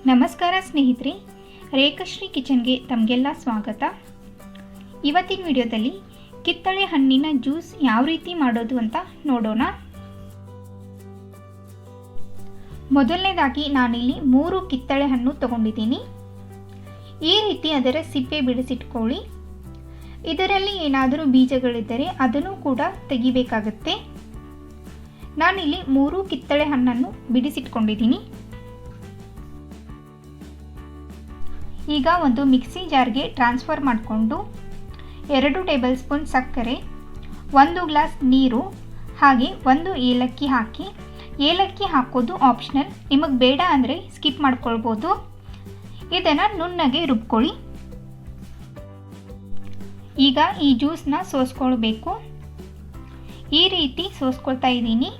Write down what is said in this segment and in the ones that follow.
ನಮಸ್ಕಾರ ಸ್ನೇಹಿತರೆ, ರೇಖಶ್ರೀ ಕಿಚನ್ಗೆ ತಮಗೆಲ್ಲ ಸ್ವಾಗತ. ಇವತ್ತಿನ ವಿಡಿಯೋದಲ್ಲಿ ಕಿತ್ತಳೆ ಹಣ್ಣಿನ ಜ್ಯೂಸ್ ಯಾವ ರೀತಿ ಮಾಡೋದು ಅಂತ ನೋಡೋಣ. ಮೊದಲನೇದಾಗಿ ನಾನಿಲ್ಲಿ 3 ಕಿತ್ತಳೆ ಹಣ್ಣು ತಗೊಂಡಿದ್ದೀನಿ. ಈ ರೀತಿ ಅದರ ಸಿಪ್ಪೆ ಬಿಡಿಸಿಟ್ಕೊಳ್ಳಿ. ಇದರಲ್ಲಿ ಏನಾದರೂ ಬೀಜಗಳಿದ್ದರೆ ಅದನ್ನು ಕೂಡ ತೆಗಿಬೇಕಾಗುತ್ತೆ. ನಾನಿಲ್ಲಿ 3 ಕಿತ್ತಳೆ ಹಣ್ಣನ್ನು ಬಿಡಿಸಿಟ್ಕೊಂಡಿದ್ದೀನಿ. ಈಗ ಒಂದು ಮಿಕ್ಸಿ ಜಾರ್ಗೆ ಟ್ರಾನ್ಸ್ಫರ್ ಮಾಡಿಕೊಂಡು 2 ಟೇಬಲ್ ಸ್ಪೂನ್ ಸಕ್ಕರೆ, 1 ಗ್ಲಾಸ್ ನೀರು ಹಾಗೆ 1 ಏಲಕ್ಕಿ ಹಾಕಿ. ಏಲಕ್ಕಿ ಹಾಕೋದು ಆಪ್ಷನಲ್, ನಿಮಗೆ ಬೇಡ ಅಂದರೆ ಸ್ಕಿಪ್ ಮಾಡ್ಕೊಳ್ಬೋದು. ಇದನ್ನು ನುಣ್ಣಗೆ ರುಬ್ಕೊಳ್ಳಿ. ಈಗ ಈ ಜ್ಯೂಸನ್ನ ಸೋಸ್ಕೊಳ್ಬೇಕು. ಈ ರೀತಿ ಸೋಸ್ಕೊಳ್ತಾ ಇದ್ದೀನಿ.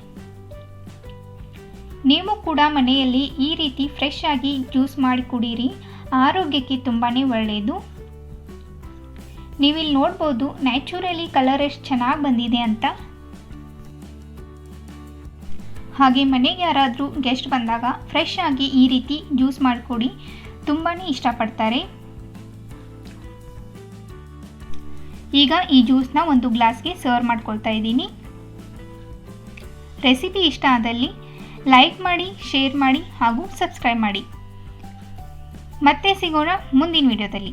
ನೀವು ಕೂಡ ಮನೆಯಲ್ಲಿ ಈ ರೀತಿ ಫ್ರೆಶ್ ಆಗಿ ಜ್ಯೂಸ್ ಮಾಡಿ ಕುಡೀರಿ, ಆರೋಗ್ಯಕ್ಕೆ ತುಂಬಾ ಒಳ್ಳೆಯದು. ನೀವಿಲ್ಲಿ ನೋಡ್ಬೋದು ನ್ಯಾಚುರಲಿ ಕಲರ್ ಎಷ್ಟು ಚೆನ್ನಾಗಿ ಬಂದಿದೆ ಅಂತ. ಹಾಗೆ ಮನೆಗೆ ಯಾರಾದರೂ ಗೆಸ್ಟ್ ಬಂದಾಗ ಫ್ರೆಶ್ ಆಗಿ ಈ ರೀತಿ ಜ್ಯೂಸ್ ಮಾಡಿಕೊಡಿ, ತುಂಬಾ ಇಷ್ಟಪಡ್ತಾರೆ. ಈಗ ಈ ಜ್ಯೂಸ್ನ ಒಂದು ಗ್ಲಾಸ್ಗೆ ಸರ್ವ್ ಮಾಡ್ಕೊಳ್ತಾ ಇದ್ದೀನಿ. ರೆಸಿಪಿ ಇಷ್ಟ ಆದಲ್ಲಿ ಲೈಕ್ ಮಾಡಿ, ಶೇರ್ ಮಾಡಿ ಹಾಗೂ ಸಬ್ಸ್ಕ್ರೈಬ್ ಮಾಡಿ. ಮತ್ತೆ ಸಿಗೋಣ ಮುಂದಿನ ವಿಡಿಯೋದಲ್ಲಿ.